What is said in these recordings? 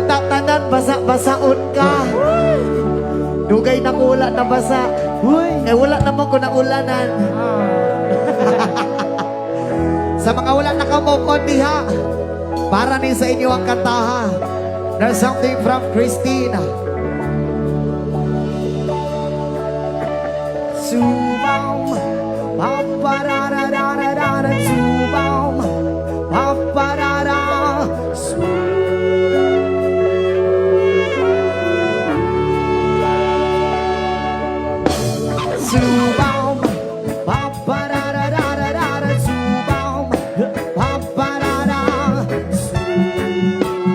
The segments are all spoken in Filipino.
unta tanan basa-basaon ka. Dugay na ula na basa. Eh wala naman ko na ulanan. Sa mga wala nakamukod diha, para ni sa inyo ang kantaha. There's something from Christina. Subaum, papararararara, subaum, paparara, subaum, papararararara, subaum, paparara.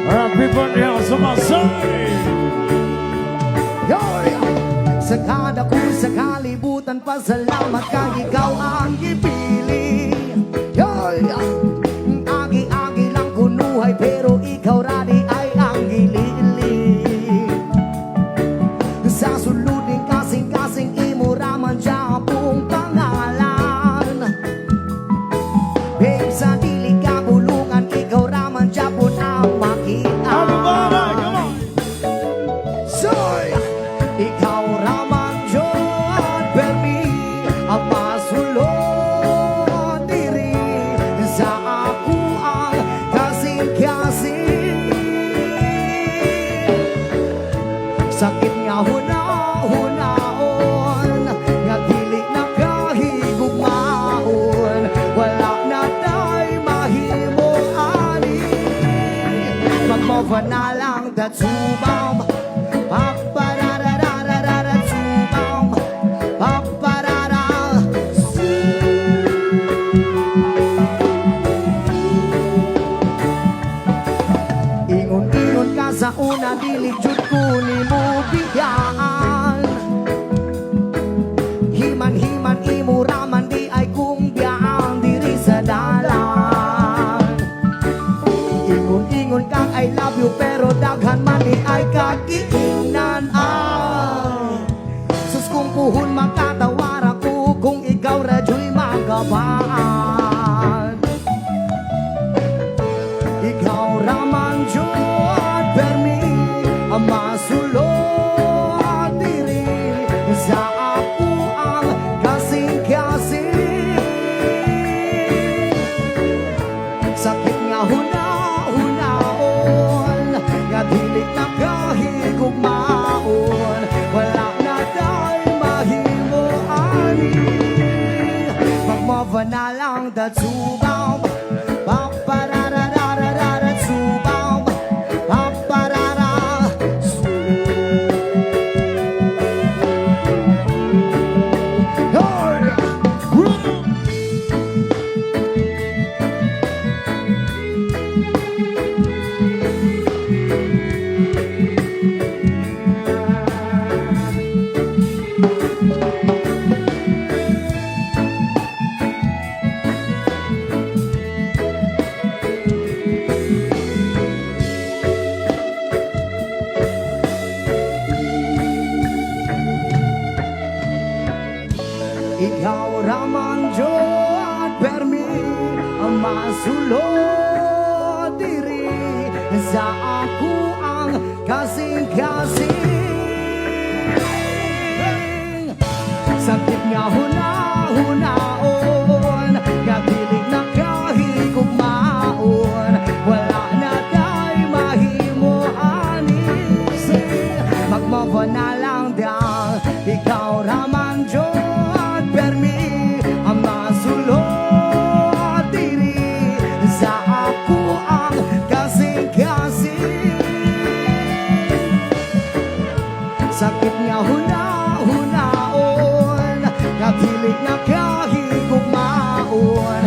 Everybody else on my side. Sa kada ko sa kalibutan, pasalamat ka, ikaw ang ipili. Agi-agi lang kunuhay, pero ikaw rani ay ang gilili. Sa suluding kasing-kasing imuraman siya pong pangalan. Babe, sa dili ka bulungan, ikaw raman siya po ang makian. Soy, ikaw raman John Permi, ang masulod diri sa ako ang kasing-kasing. Sakit nga hunaon, nga dili na kahigugmaon, wala na tay mahimo ani. Magmova na lang that subaw, papararararara, subaw, paparara. Ingon-ingon ka sa una, dili jud ko ni mo bigyan. Himan-himan imuraman, di ay kumbiyaan diri sa dalan. Ingon-ingon kang I love you, pero daghan man di ay kagiingnan. Sus kung puhon makatawar ako, kung ikaw radyo'y magabaan. Ikaw raman John Permi, ang masulod diri sa ako ang kasing-kasing. Sakit nga hunaon, nga dili na kahigugmaon, wala na day mahimo ani. Magmova na lang that subaw, papararararara, subaw, paparara. Ikaw raman John Permi, ang masulod diri sa ako ang kasing-kasing. Sakit nga hunaon, nga dili na kahigugmaon, wala na day mahimo ani. Magmova na lang daw, ikaw raman John Permi, ang masulod diri sa ako ang kasing-kasing. Sakit nga hunaon, nga dili na kahigugmaon,